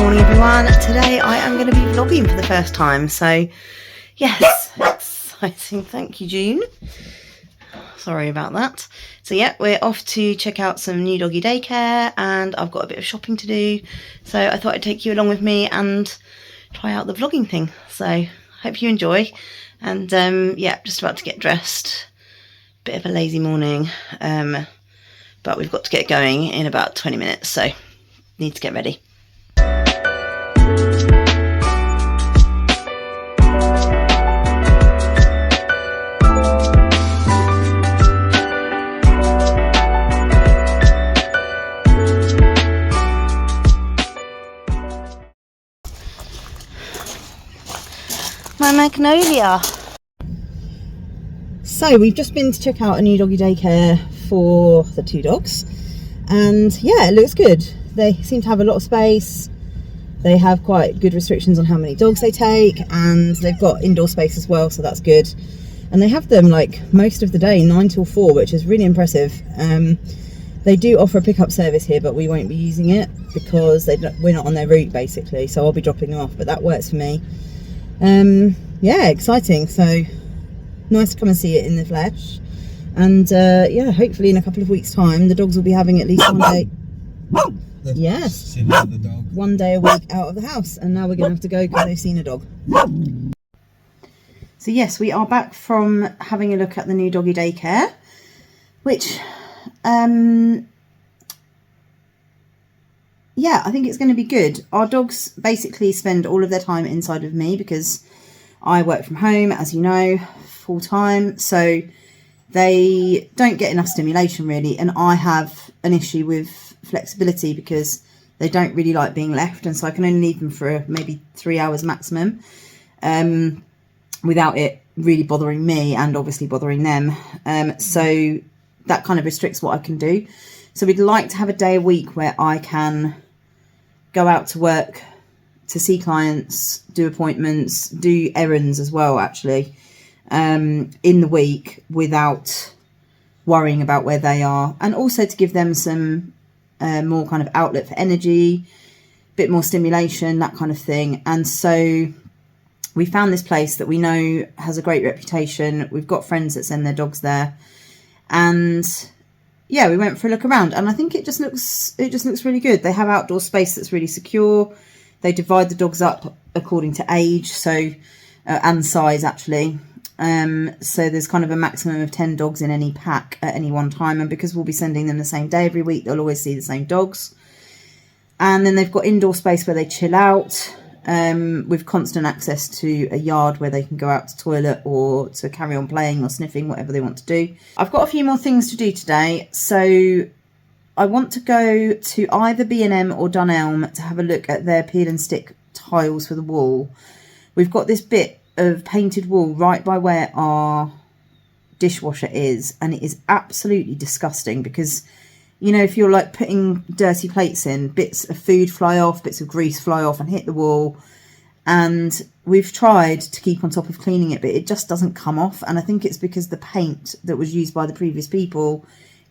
morning everyone. Today I am going to be vlogging for the first time, so yes, exciting. Thank you, June. Sorry about that. So yeah, we're off to check out some new doggy daycare and I've got a bit of shopping to do, so I thought I'd take you along with me and try out the vlogging thing. So hope you enjoy, and yeah, just about to get dressed. Bit of a lazy morning, but we've got to get going in about 20 minutes, so need to get ready. My magnolia. So we've just been to check out a new doggy daycare for the two dogs, and yeah, it looks good. They seem to have a lot of space. They have quite good restrictions on how many dogs they take, and they've got indoor space as well, so that's good. And they have them like most of the day, 9 till 4, which is really impressive. They do offer a pickup service here, but we won't be using it because we're not on their route basically, so I'll be dropping them off, but that works for me. Yeah, exciting. So nice to come and see it in the flesh, and yeah, hopefully in a couple of weeks time the dogs will be having at least one day. Yes, one day a week out of the house, and now we're gonna have to go because they've seen a dog. So yes, we are back from having a look at the new doggy daycare, which yeah, I think it's going to be good. Our dogs basically spend all of their time inside with me because I work from home, as you know, full time. So they don't get enough stimulation really. And I have an issue with flexibility because they don't really like being left. And so I can only leave them for maybe 3 hours maximum without it really bothering me and obviously bothering them. So that kind of restricts what I can do. So we'd like to have a day a week where I can go out to work, to see clients, do appointments, do errands as well, actually, in the week without worrying about where they are. And also to give them some more kind of outlet for energy, bit more stimulation, that kind of thing. And so we found this place that we know has a great reputation. We've got friends that send their dogs there. And yeah, we went for a look around, and I think it just looks really good. They have outdoor space that's really secure. They divide the dogs up according to age, so and size actually. So there's kind of a maximum of 10 dogs in any pack at any one time, and because we'll be sending them the same day every week, they'll always see the same dogs. And then they've got indoor space where they chill out, with constant access to a yard where they can go out to toilet or to carry on playing or sniffing, whatever they want to do. I've got a few more things to do today, so I want to go to either B&M or Dunelm to have a look at their peel and stick tiles for the wall. We've got this bit of painted wall right by where our dishwasher is, and it is absolutely disgusting because, you know, if you're like putting dirty plates in, bits of food fly off, bits of grease fly off and hit the wall. And we've tried to keep on top of cleaning it, but it just doesn't come off. And I think it's because the paint that was used by the previous people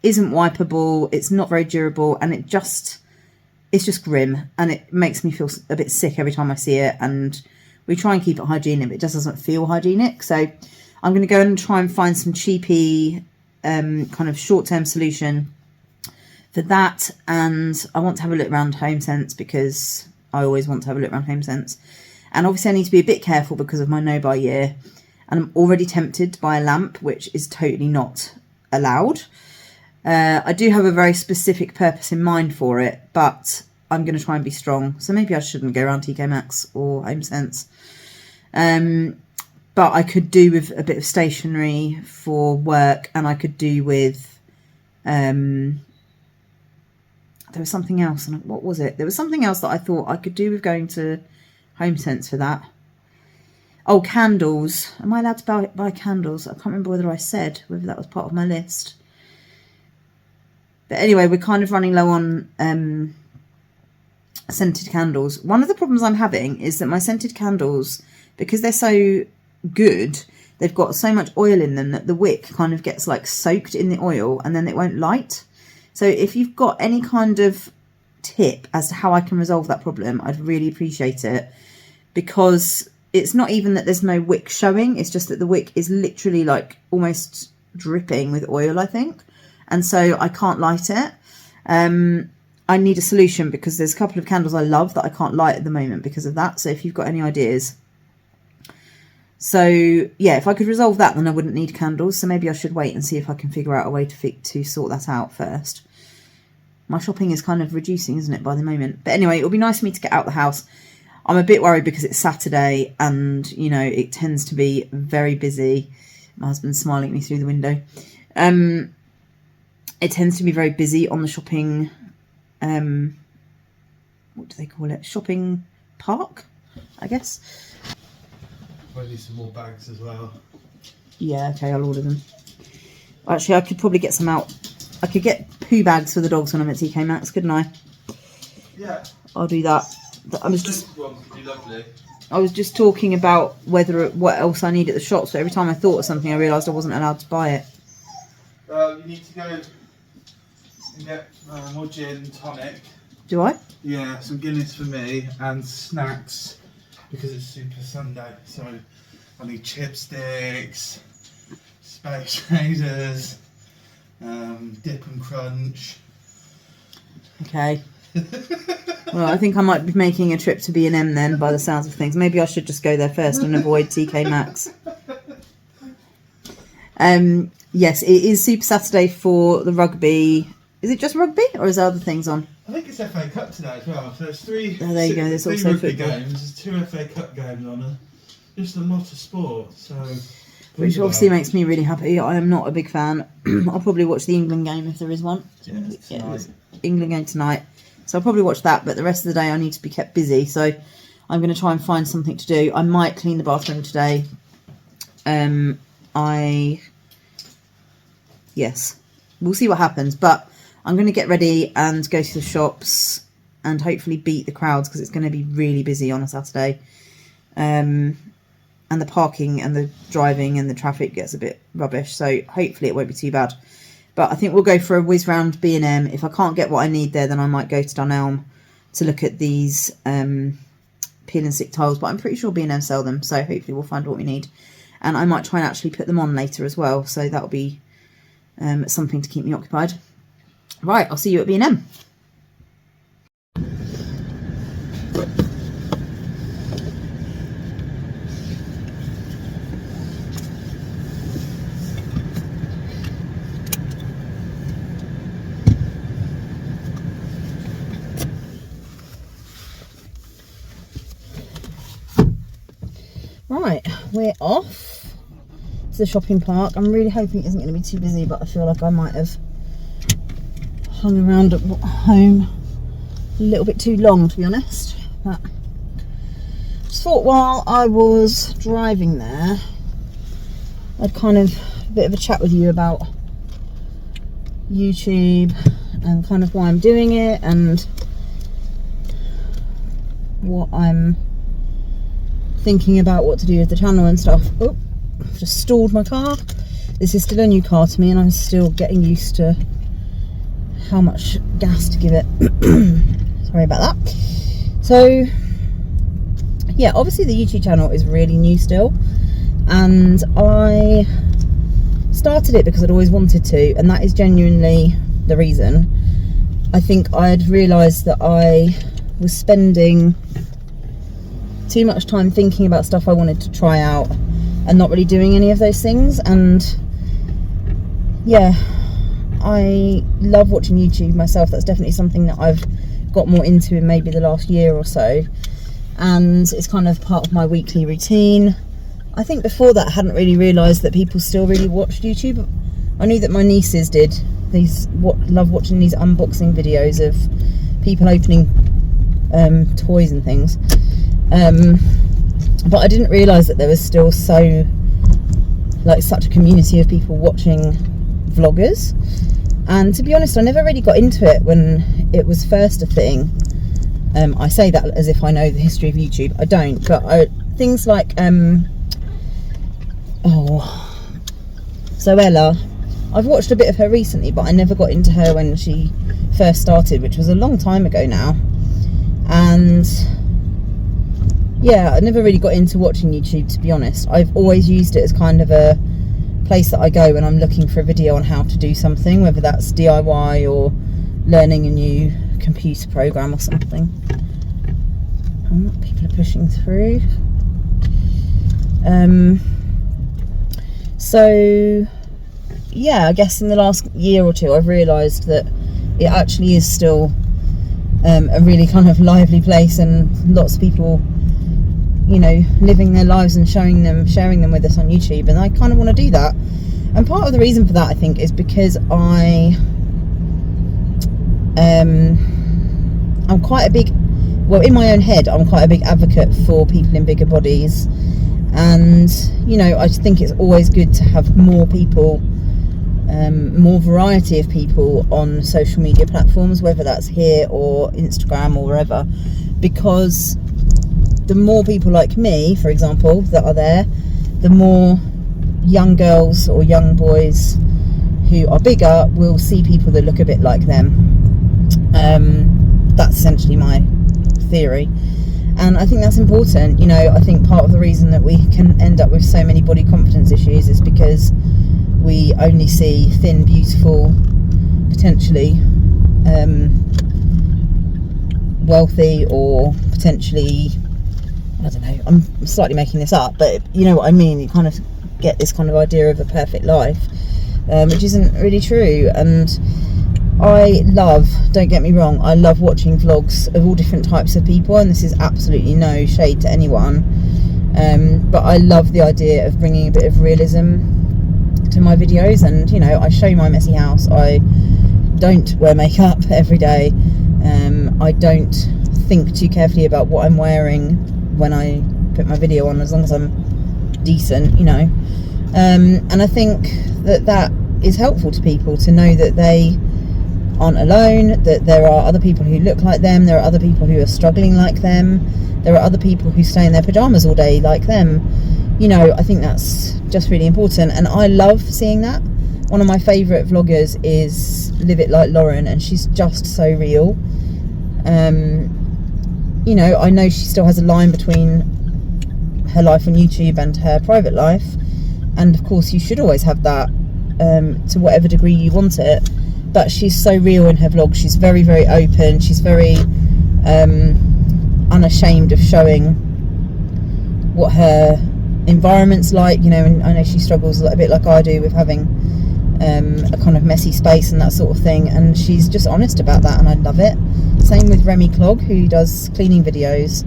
isn't wipeable. It's not very durable, and it's just grim, and it makes me feel a bit sick every time I see it. And we try and keep it hygienic, but it just doesn't feel hygienic. So I'm going to go and try and find some cheapy kind of short-term solution for that. And I want to have a look around HaSSounds because I always want to have a look around HaSSounds. And obviously I need to be a bit careful because of my no-buy year. And I'm already tempted to buy a lamp, which is totally not allowed. I do have a very specific purpose in mind for it, but I'm going to try and be strong. So maybe I shouldn't go around TK Maxx or HaSSounds. But I could do with a bit of stationery for work, and I could do with... there was something else, and what was it? There was something else that I thought I could do with going to HaSSounds for that. Oh, candles. Am I allowed to buy candles? I can't remember whether I said whether that was part of my list. But anyway, we're kind of running low on scented candles. One of the problems I'm having is that my scented candles, because they're so good, they've got so much oil in them that the wick kind of gets like soaked in the oil and then it won't light. So if you've got any kind of tip as to how I can resolve that problem, I'd really appreciate it, because it's not even that there's no wick showing, it's just that the wick is literally like almost dripping with oil, I think, and so I can't light it. I need a solution because there's a couple of candles I love that I can't light at the moment because of that. So if you've got any ideas. So yeah, if I could resolve that, then I wouldn't need candles. So maybe I should wait and see if I can figure out a way to sort that out first. My shopping is kind of reducing, isn't it, by the moment? But anyway, it'll be nice for me to get out the house. I'm a bit worried because it's Saturday and, you know, it tends to be very busy. My husband's smiling at me through the window. It tends to be very busy on the shopping, what do they call it? Shopping park, I guess. I need some more bags as well. Yeah, okay, I'll order them. Actually, I could probably get some out. I could get poo bags for the dogs when I'm at TK Maxx, couldn't I? Yeah. I'll do that. I was just talking about what else I need at the shops, but every time I thought of something, I realised I wasn't allowed to buy it. You need to go and get more gin tonic. Do I? Yeah, some Guinness for me and snacks because it's Super Sunday. So I need chipsticks, Space Raiders, Dip and Crunch. Okay. Well, I think I might be making a trip to B&M then, by the sounds of things. Maybe I should just go there first and avoid TK Maxx. Yes, it is Super Saturday for the rugby. Is it just rugby, or is there other things on? I think it's FA Cup today as well. So there's three. Oh, there you go. There's three also rugby football. games. There's 2 FA Cup games on. Just a lot of sport. So. Which obviously makes me really happy. I am not a big fan. I'll probably watch the England game if there is one. Yeah, there's England game tonight. So I'll probably watch that, but the rest of the day I need to be kept busy. So I'm going to try and find something to do. I might clean the bathroom today. Yes, we'll see what happens. But I'm going to get ready and go to the shops and hopefully beat the crowds because it's going to be really busy on a Saturday. And the parking and the driving and the traffic gets a bit rubbish. So hopefully it won't be too bad. But I think we'll go for a whiz round B&M. If I can't get what I need there, then I might go to Dunelm to look at these peel and stick tiles. But I'm pretty sure B&M sell them. So hopefully we'll find what we need. And I might try and actually put them on later as well. So that'll be something to keep me occupied. Right, I'll see you at B&M. Right, we're off to the shopping park. I'm really hoping it isn't going to be too busy, but I feel like I might have hung around at home a little bit too long, to be honest. But just thought while I was driving there, I'd kind of a bit of a chat with you about YouTube and kind of why I'm doing it and what I'm thinking about what to do with the channel and stuff. Oh, I've just stalled my car. This is still a new car to me and I'm still getting used to how much gas to give it. Sorry about that. So yeah, obviously the YouTube channel is really new still and I started it because I'd always wanted to, and that is genuinely the reason. I think I'd realised that I was spending too much time thinking about stuff I wanted to try out and not really doing any of those things. And yeah, I love watching YouTube myself. That's definitely something that I've got more into in maybe the last year or so, and it's kind of part of my weekly routine. I think before that I hadn't really realised that people still really watched YouTube. I knew that my nieces did. Love watching these unboxing videos of people opening toys and things. But I didn't realise that there was still such a community of people watching vloggers. And to be honest, I never really got into it when it was first a thing. I say that as if I know the history of YouTube. I don't, but things like Zoella I've watched a bit of her recently, but I never got into her when she first started, which was a long time ago now. And yeah, I never really got into watching YouTube, to be honest. I've always used it as kind of a place that I go when I'm looking for a video on how to do something, whether that's DIY or learning a new computer program or something. People are pushing through. So yeah, I guess in the last year or two I've realised that it actually is still a really kind of lively place, and lots of people, you know, living their lives and sharing them with us on YouTube, and I kind of want to do that. And part of the reason for that, I think, is because I'm quite a big, well, in my own head, I'm quite a big advocate for people in bigger bodies. And, you know, I just think it's always good to have more people, more variety of people on social media platforms, whether that's here or Instagram or wherever, because the more people like me, for example, that are there, the more young girls or young boys who are bigger will see people that look a bit like them. That's essentially my theory. And I think that's important. You know, I think part of the reason that we can end up with so many body confidence issues is because we only see thin, beautiful, potentially wealthy, or potentially, I don't know, I'm slightly making this up, but you know what I mean. You kind of get this kind of idea of a perfect life, which isn't really true. And I love, don't get me wrong, I love watching vlogs of all different types of people, and this is absolutely no shade to anyone, but I love the idea of bringing a bit of realism to my videos. And you know, I show my messy house. I don't wear makeup every day. I don't think too carefully about what I'm wearing when I put my video on, as long as I'm decent, you know. And I think that that is helpful to people, to know that they aren't alone, that there are other people who look like them, there are other people who are struggling like them, there are other people who stay in their pajamas all day like them. You know, I think that's just really important, and I love seeing that. One of my favourite vloggers is Live It Like Lauren, and she's just so real. You know, I know she still has a line between her life on YouTube and her private life, and of course you should always have that, to whatever degree you want it. But she's so real in her vlog. She's very, very open. She's very unashamed of showing what her environment's like, you know. And I know she struggles a bit like I do with having a kind of messy space and that sort of thing, and she's just honest about that, and I love it. Same with Remy Clog, who does cleaning videos,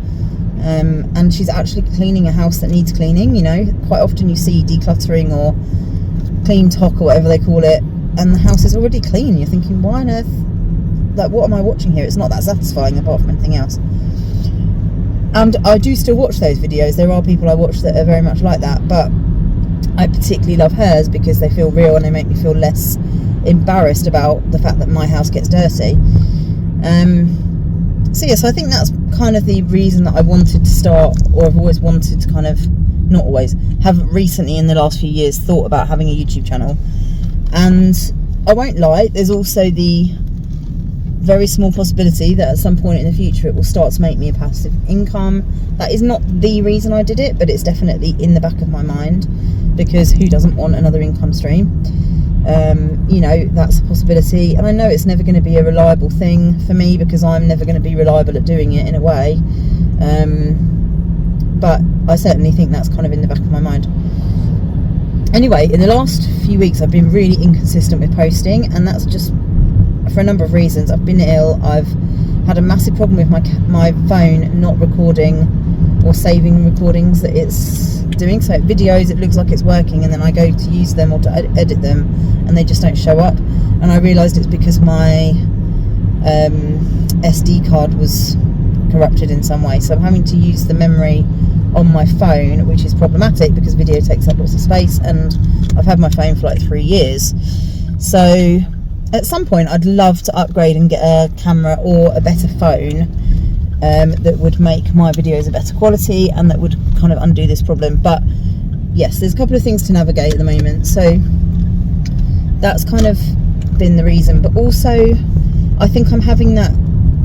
and she's actually cleaning a house that needs cleaning. You know, quite often you see decluttering or clean talk or whatever they call it, and the house is already clean. You're thinking, why on earth, like, what am I watching here? It's not that satisfying apart from anything else. And I do still watch those videos. There are people I watch that are very much like that, but I particularly love hers because they feel real and they make me feel less embarrassed about the fact that my house gets dirty. So yeah, so I think that's kind of the reason that I wanted to start, or I've always wanted to kind of, not always, have recently in the last few years thought about having a YouTube channel. And I won't lie, there's also the very small possibility that at some point in the future it will start to make me a passive income. That is not the reason I did it, but it's definitely in the back of my mind, because who doesn't want another income stream? You know, that's a possibility, and I know it's never going to be a reliable thing for me, because I'm never going to be reliable at doing it in a way, but I certainly think that's kind of in the back of my mind. Anyway, in the last few weeks I've been really inconsistent with posting, and that's just for a number of reasons. I've been ill, I've had a massive problem with my phone not recording or saving recordings that it's doing. So videos, it looks like it's working, and then I go to use them or to edit them and they just don't show up, and I realised it's because my SD card was corrupted in some way, so I'm having to use the memory on my phone, which is problematic because video takes up lots of space, and I've had my phone for like 3 years. So at some point I'd love to upgrade and get a camera or a better phone that would make my videos a better quality and that would kind of undo this problem. But yes, there's a couple of things to navigate at the moment. So that's kind of been the reason. But also I think I'm having that,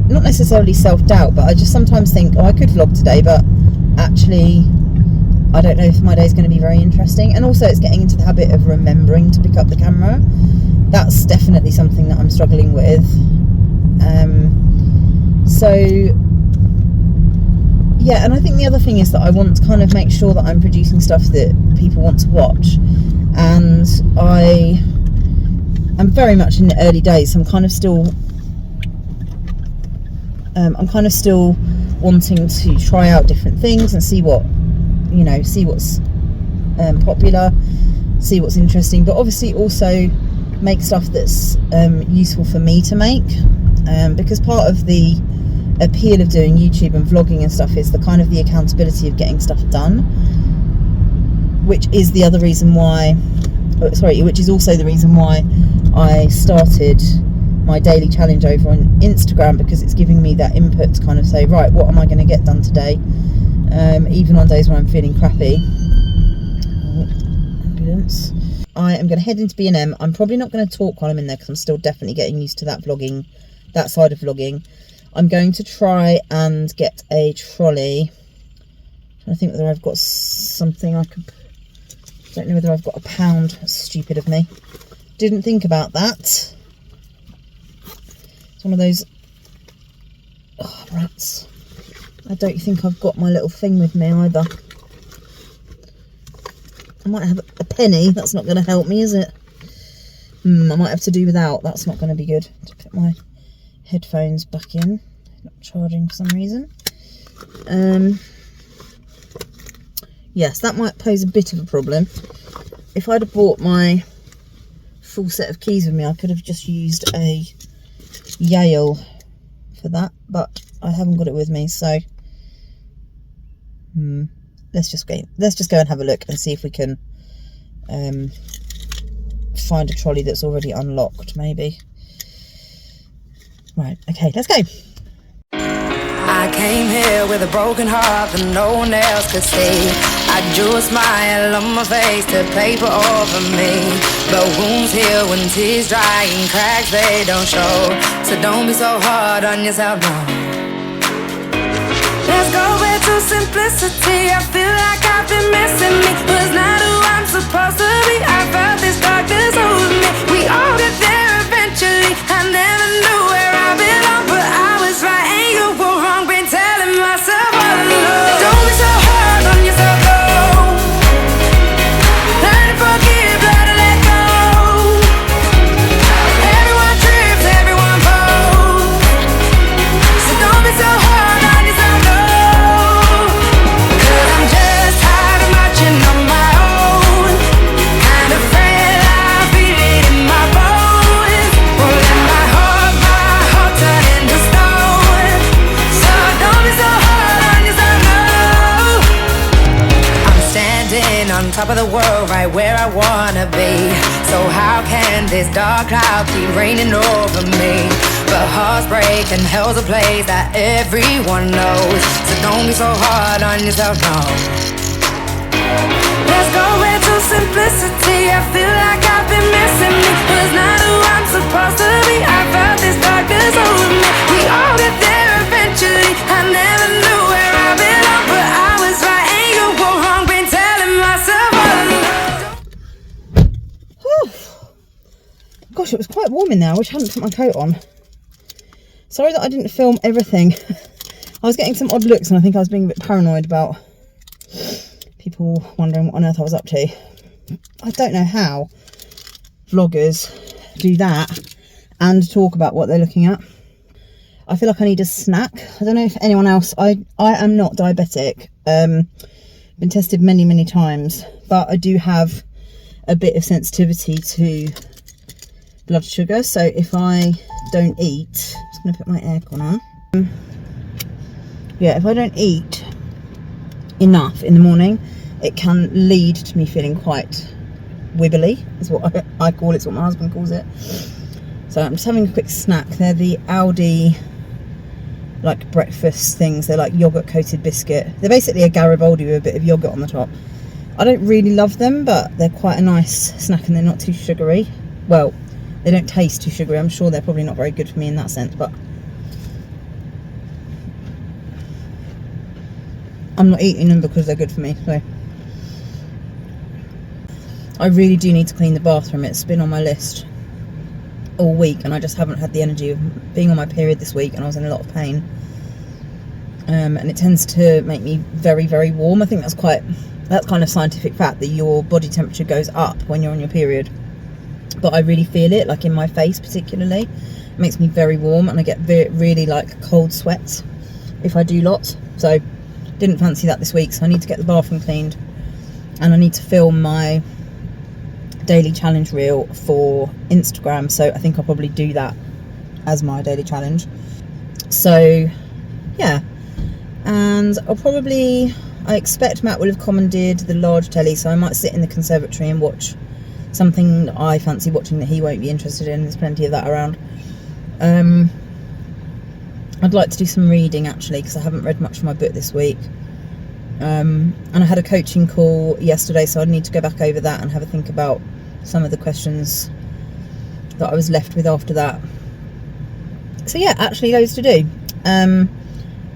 not necessarily self-doubt, but I just sometimes think, oh, I could vlog today, but actually I don't know if my day's going to be very interesting. And also it's getting into the habit of remembering to pick up the camera. That's definitely something that I'm struggling with. So yeah, and I think the other thing is that I want to kind of make sure that I'm producing stuff that people want to watch, and I'm very much in the early days, so I'm kind of still wanting to try out different things and see what, you know, see what's popular, see what's interesting, but obviously also make stuff that's useful for me to make, because part of the appeal of doing YouTube and vlogging and stuff is the kind of the accountability of getting stuff done, which is the other reason why, which is also the reason why I started my daily challenge over on Instagram, because it's giving me that input to kind of say, right, what am I going to get done today, even on days when I'm feeling crappy. Ambulance. I am going to head into B&M. I'm probably not going to talk while I'm in there because I'm still definitely getting used to that side of vlogging. I'm going to try and get a trolley. I think whether I've got something I could, don't know whether I've got £1. That's stupid of me. Didn't think about that. It's one of those, oh, rats. I don't think I've got my little thing with me either. I might have a penny. That's not going to help me, is it? I might have to do without. That's not going to be good. To put my headphones back in. Not charging for some reason. Yes, that might pose a bit of a problem. If I'd have bought my full set of keys with me, I could have just used a Yale for that, but I haven't got it with me, so let's just go and have a look and see if we can find a trolley that's already unlocked, maybe. Right, okay, let's go. I came here with a broken heart that no one else could see. I drew a smile on my face to paper over me, but wounds heal when tears dry and cracks they don't show. So don't be so hard on yourself, no. Let's go back to simplicity. I feel like I've been missing me. Was not who I'm supposed to be. I felt this darkness over me. We all get there eventually. I never knew where I belong, but I was right and you were wrong. Been telling myself all along. Don't be so hard on yourself, though. Learn to forgive, learn to let go. Everyone trips, everyone falls. So don't be so hard on yourself, though. 'Cause I'm just tired of marching on my own. Kind of frail, I feel it in my bones. Won't let my heart turn into stone. So don't be so hard on yourself, no. I'm standing on top of the world, right where I wanna be. So how can this dark cloud keep raining over me? But hearts break and hell's a place that everyone knows. So don't be so hard on yourself, no. Let's go back to simplicity. I feel like I've been missing me. Was not who I'm supposed to be. I felt this darkness over me. We all get there eventually. I never knew where I belong, but I was right and you were wrong. Been telling myself all along. Whew. Gosh, it was quite warm in there. I wish I hadn't put my coat on. Sorry that I didn't film everything. I was getting some odd looks and I think I was being a bit paranoid about people wondering what on earth I was up to. I don't know how vloggers do that and talk about what they're looking at. I feel like I need a snack. I don't know if anyone else, I am not diabetic. Been tested many times, but I do have a bit of sensitivity to blood sugar, so if I don't eat, I'm just going to put my aircon on. Yeah, if I don't eat enough in the morning, it can lead to me feeling quite wibbly, is what I call it, it's what my husband calls it. So I'm just having a quick snack. They're the Aldi like breakfast things. They're like yogurt coated biscuit. They're basically a Garibaldi with a bit of yogurt on the top. I don't really love them, but they're quite a nice snack and they're not too sugary. well, they don't taste too sugary. I'm sure they're probably not very good for me in that sense, but I'm not eating them because they're good for me. So I really do need to clean the bathroom. It's been on my list all week and I just haven't had the energy of being on my period this week, and I was in a lot of pain. And it tends to make me very, very warm. I think that's kind of scientific fact, that your body temperature goes up when you're on your period. But I really feel it, like in my face particularly. It makes me very warm, and I get really like cold sweats if I do lots. So didn't fancy that this week, so I need to get the bathroom cleaned, and I need to film my daily challenge reel for Instagram. So I think I'll probably do that as my daily challenge. So yeah, and I expect Matt will have commandeered the large telly, so I might sit in the conservatory and watch something that I fancy watching that he won't be interested in. There's plenty of that around. I'd like to do some reading actually, because I haven't read much of my book this week. And I had a coaching call yesterday, so I need to go back over that and have a think about some of the questions that I was left with after that. So yeah, actually loads to do.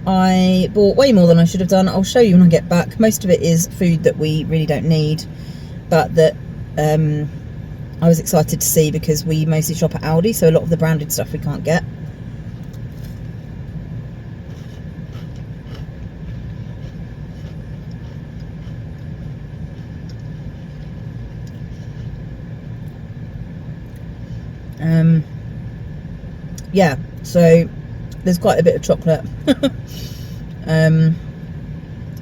I bought way more than I should have done. I'll show you when I get back. Most of it is food that we really don't need, but that I was excited to see, because we mostly shop at Aldi, so a lot of the branded stuff we can't get. Yeah, so there's quite a bit of chocolate. And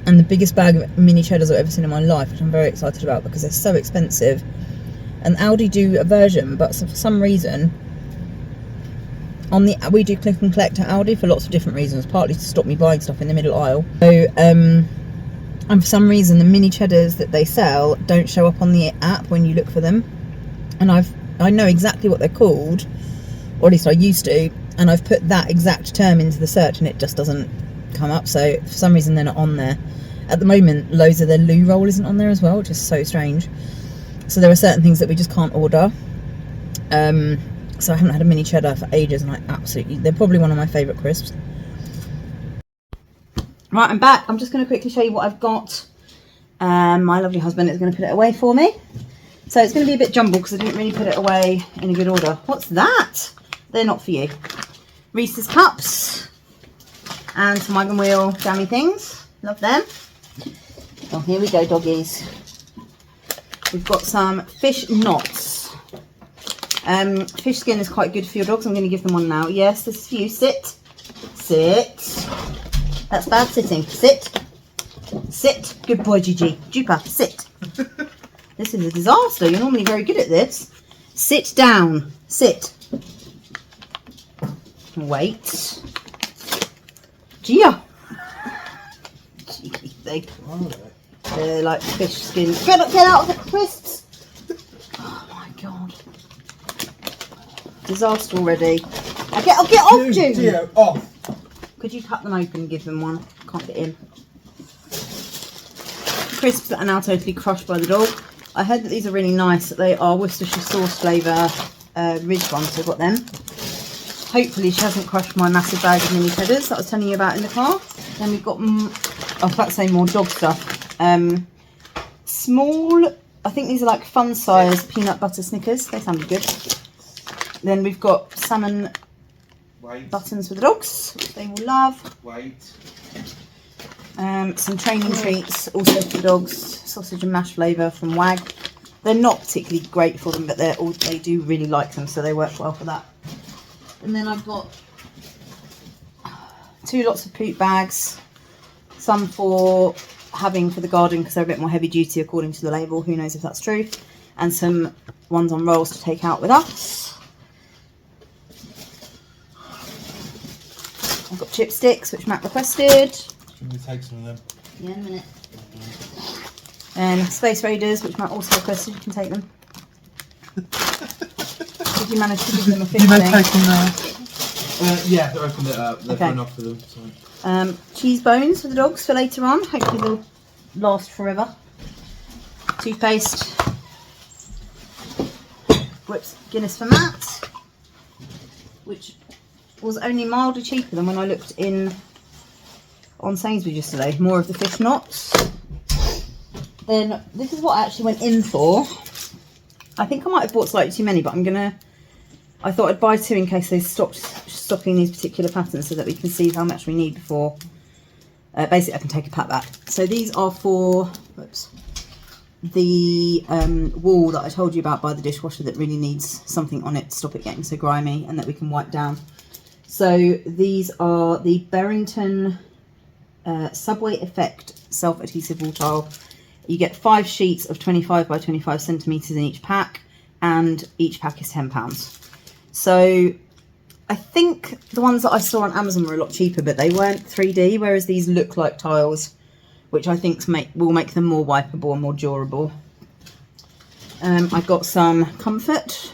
the biggest bag of mini cheddars I've ever seen in my life, which I'm very excited about because they're so expensive. And Aldi do a version, but for some reason we do click and collect at Aldi for lots of different reasons, partly to stop me buying stuff in the middle aisle. So and for some reason the mini cheddars that they sell don't show up on the app when you look for them, and I know exactly what they're called, or at least I used to, and I've put that exact term into the search and it just doesn't come up. So for some reason they're not on there at the moment. Loads of their loo roll isn't on there as well, which is so strange. So there are certain things that we just can't order. So I haven't had a mini cheddar for ages, and they're probably one of my favourite crisps. Right, I'm back. I'm just going to quickly show you what I've got. My lovely husband is going to put it away for me. So it's going to be a bit jumbled because I didn't really put it away in a good order. What's that? They're not for you. Reese's Cups and some Wagon Wheel jammy things. Love them. Oh, here we go, doggies. We've got some fish knots. Fish skin is quite good for your dogs. I'm going to give them one now. Yes, this is for you. Sit. Sit. That's bad sitting. Sit. Sit. Good boy, Gigi. Jupa, sit. This is a disaster. You're normally very good at this. Sit down. Sit. Wait. Gia. Cheeky thing. They're like fish skin. Get out of the crisps. Oh my god. Disaster already. I'll get off, June. Gio, off. Could you cut them open and give them one? Can't fit in. Crisps that are now totally crushed by the dog. I heard that these are really nice. They are Worcestershire sauce flavour ridge ones, so I've got them. Hopefully she hasn't crushed my massive bag of mini cheddars that I was telling you about in the car. Then we've got, I was about to say more dog stuff. Small, I think these are like fun size peanut butter Snickers. They sounded good. Then we've got salmon buttons for the dogs, which they will love. Some training treats also for the dogs. Sausage and mash flavour from Wag. They're not particularly great for them, but they do really like them, so they work well for that. And then I've got 2 lots of poop bags. Some for having for the garden because they're a bit more heavy duty according to the label. Who knows if that's true. And some ones on rolls to take out with us. I've got chipsticks, which Matt requested. Can we take some of them? Yeah, in a minute. And Space Raiders, which Matt also requested. You can take them. Did you manage to give them a fish thing? Yeah, I opened it up. They've run off for them. Sorry. Cheese bones for the dogs for later on. Hopefully they'll last forever. Toothpaste. Whoops, Guinness for Matt, which was only mildly cheaper than when I looked in on Sainsbury's yesterday. More of the fish knots. Then this is what I actually went in for. I think I might have bought slightly too many, but I thought I'd buy 2 in case they stopped stocking these particular patterns so that we can see how much we need before. Basically, I can take a pack back. So these are for, whoops, the wall that I told you about by the dishwasher that really needs something on it to stop it getting so grimy and that we can wipe down. So these are the Barrington Subway Effect self-adhesive wall tile. You get 5 sheets of 25 by 25 centimetres in each pack, and each pack is £10. So I think the ones that I saw on Amazon were a lot cheaper, but they weren't 3D, whereas these look like tiles, which I think will make them more wipeable and more durable. I got some Comfort.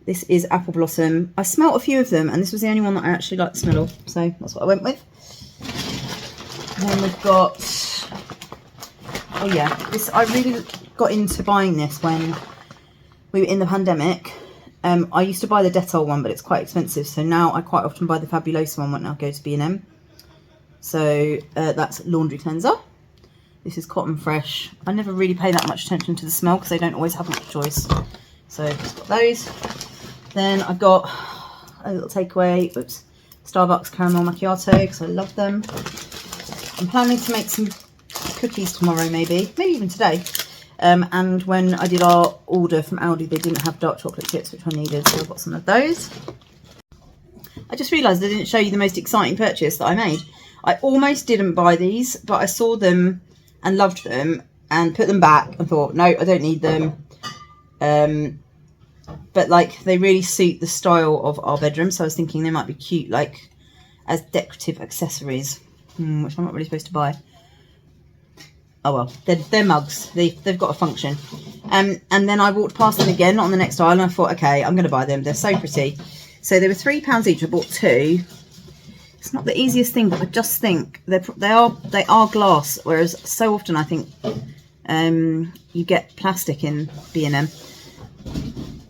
This is Apple Blossom. I smelt a few of them, and this was the only one that I actually liked the smell of, so that's what I went with. And then we've got, oh yeah, this, I really got into buying this when we were in the pandemic. I used to buy the Dettol one, but it's quite expensive, so now I quite often buy the Fabuloso one when I go to B&M. So that's laundry cleanser. This is Cotton Fresh. I never really pay that much attention to the smell because they don't always have much choice. So I've got those. Then I've got a little takeaway, oops, Starbucks caramel macchiato because I love them. I'm planning to make some cookies tomorrow, maybe even today. And when I did our order from Aldi, they didn't have dark chocolate chips, which I needed, so I've got some of those. I just realised I didn't show you the most exciting purchase that I made. I almost didn't buy these, but I saw them and loved them and put them back and thought, no, I don't need them. But like, they really suit the style of our bedroom, so I was thinking they might be cute, like as decorative accessories, which I'm not really supposed to buy. Oh well, they're mugs. They've got a function. And then I walked past them again on the next aisle, and I thought, okay, I'm going to buy them. They're so pretty. So they were £3 each. I bought 2. It's not the easiest thing, but I just think they are glass, whereas so often I think you get plastic in B&M.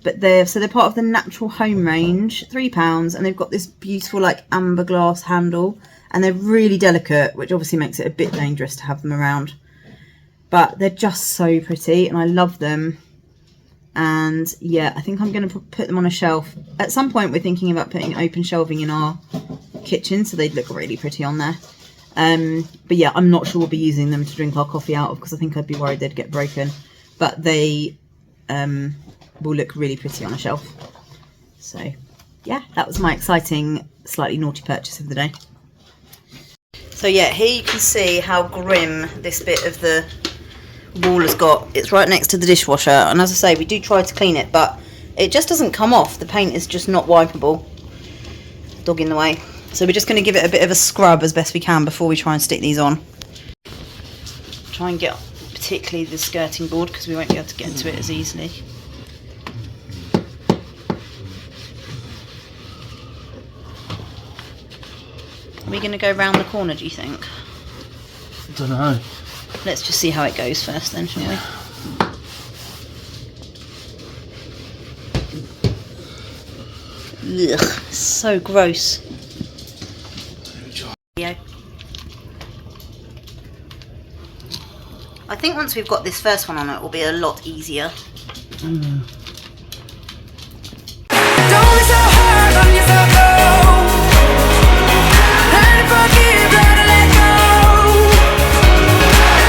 But they're part of the Natural Home range, £3, and they've got this beautiful like amber glass handle, and they're really delicate, which obviously makes it a bit dangerous to have them around. But they're just so pretty, and I love them. And yeah, I think I'm going to put them on a shelf. At some point, we're thinking about putting open shelving in our kitchen, so they'd look really pretty on there. But yeah, I'm not sure we'll be using them to drink our coffee out of, because I think I'd be worried they'd get broken. But they will look really pretty on a shelf. So yeah, that was my exciting, slightly naughty purchase of the day. So yeah, here you can see how grim this bit of the wall has got. It's right next to the dishwasher, and as I say, we do try to clean it, but it just doesn't come off. The paint is just not wipeable. Dog in the way. So we're just going to give it a bit of a scrub as best we can before we try and stick these on. Try and get particularly the skirting board, because we won't be able to get into it as easily. Are we going to go round the corner, do you think? I don't know. Let's just see how it goes first then, shall we? Ugh, so gross. Yeah. I think once we've got this first one on, it will be a lot easier. Don't be so hard on yourself, though. Learn to forgive, learn to let go.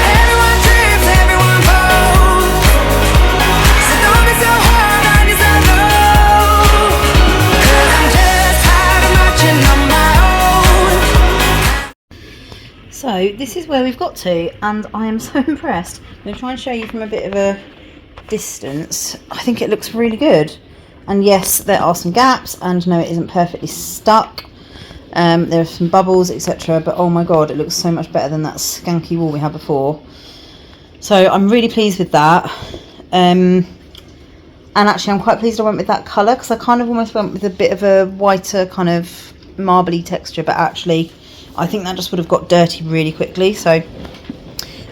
Everyone trips, everyone falls. So don't be so hard on yourself, though. 'Cause I'm just tired of marching on my own. So this is where we've got to, and I am so impressed. I'm going to try and show you from a bit of a distance. I think it looks really good. And yes, there are some gaps, and no, it isn't perfectly stuck. There are some bubbles, etc. But oh my god, it looks so much better than that skanky wall we had before. So I'm really pleased with that. And actually I'm quite pleased I went with that colour, because I kind of almost went with a bit of a whiter kind of marbly texture, but actually I think that just would have got dirty really quickly. So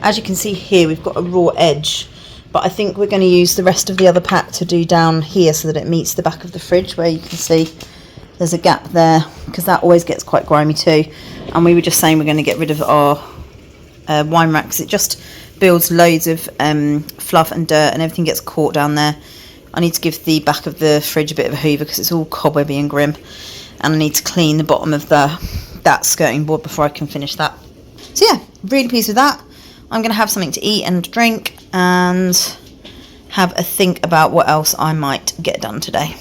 as you can see here, we've got a raw edge, but I think we're going to use the rest of the other pack to do down here so that it meets the back of the fridge, where you can see there's a gap there, because that always gets quite grimy too. And we were just saying we're going to get rid of our wine rack, because it just builds loads of fluff and dirt and everything gets caught down there. I need to give the back of the fridge a bit of a hoover because it's all cobwebby and grim, and I need to clean the bottom of that skirting board before I can finish that. So yeah, really pleased with that. I'm going to have something to eat and drink and have a think about what else I might get done today.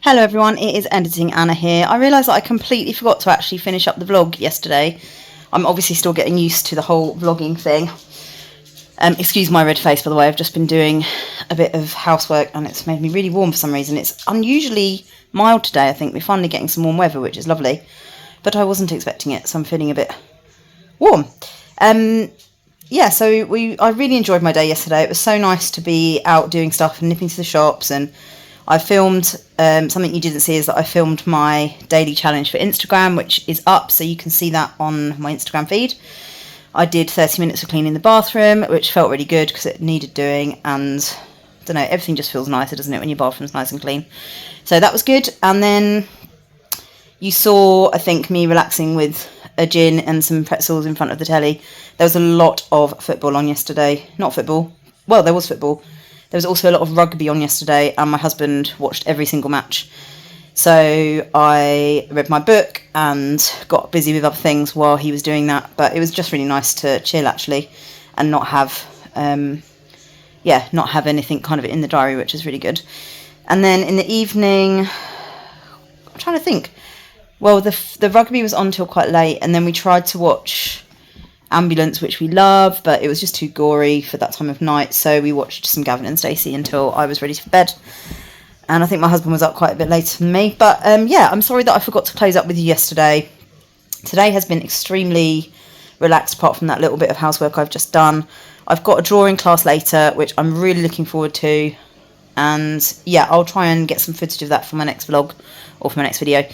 Hello everyone, it is Editing Anna here. I realised that I completely forgot to actually finish up the vlog yesterday. I'm obviously still getting used to the whole vlogging thing. Excuse my red face, by the way. I've just been doing a bit of housework and it's made me really warm for some reason. It's unusually mild today, I think. We're finally getting some warm weather, which is lovely. But I wasn't expecting it, so I'm feeling a bit warm. Yeah, so I really enjoyed my day yesterday. It was so nice to be out doing stuff and nipping to the shops, and I filmed, something you didn't see is that I filmed my daily challenge for Instagram, which is up, so you can see that on my Instagram feed. I did 30 minutes of cleaning the bathroom, which felt really good because it needed doing, and I don't know, everything just feels nicer, doesn't it, when your bathroom's nice and clean. So that was good. And then you saw, I think, me relaxing with a gin and some pretzels in front of the telly. There was a lot of football on yesterday. Not football. Well, there was football. There was also a lot of rugby on yesterday, and my husband watched every single match. So I read my book and got busy with other things while he was doing that. But it was just really nice to chill, actually, and not have, not have anything kind of in the diary, which is really good. And then in the evening, I'm trying to think. Well, the rugby was on till quite late, and then we tried to watch Ambulance, which we love, but it was just too gory for that time of night, so we watched some Gavin and Stacey until I was ready for bed. And I think my husband was up quite a bit later than me. But yeah, I'm sorry that I forgot to close up with you yesterday. Today has been extremely relaxed, apart from that little bit of housework I've just done. I've got a drawing class later, which I'm really looking forward to. And yeah, I'll try and get some footage of that for my next vlog, or for my next video.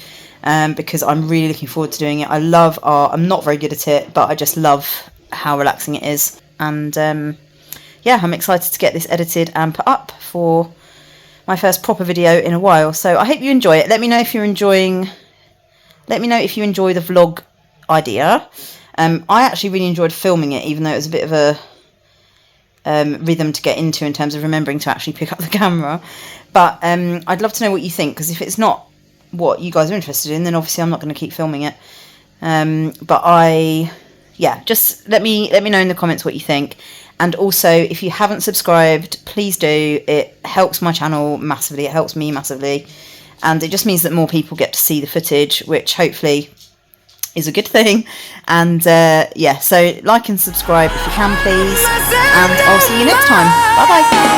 Because I'm really looking forward to doing it. I love art. I'm not very good at it, but I just love how relaxing it is. And yeah, I'm excited to get this edited and put up for my first proper video in a while. So I hope you enjoy it. Let me know if you're enjoying. Let me know if you enjoy the vlog idea. I actually really enjoyed filming it, even though it was a bit of a rhythm to get into in terms of remembering to actually pick up the camera. But I'd love to know what you think, because if it's not what you guys are interested in, then obviously I'm not going to keep filming it. But just let me know in the comments what you think. And also, if you haven't subscribed, please do. It helps my channel massively. It helps me massively, and it just means that more people get to see the footage, which hopefully is a good thing. And so like and subscribe if you can, please, and I'll see you next time. Bye bye.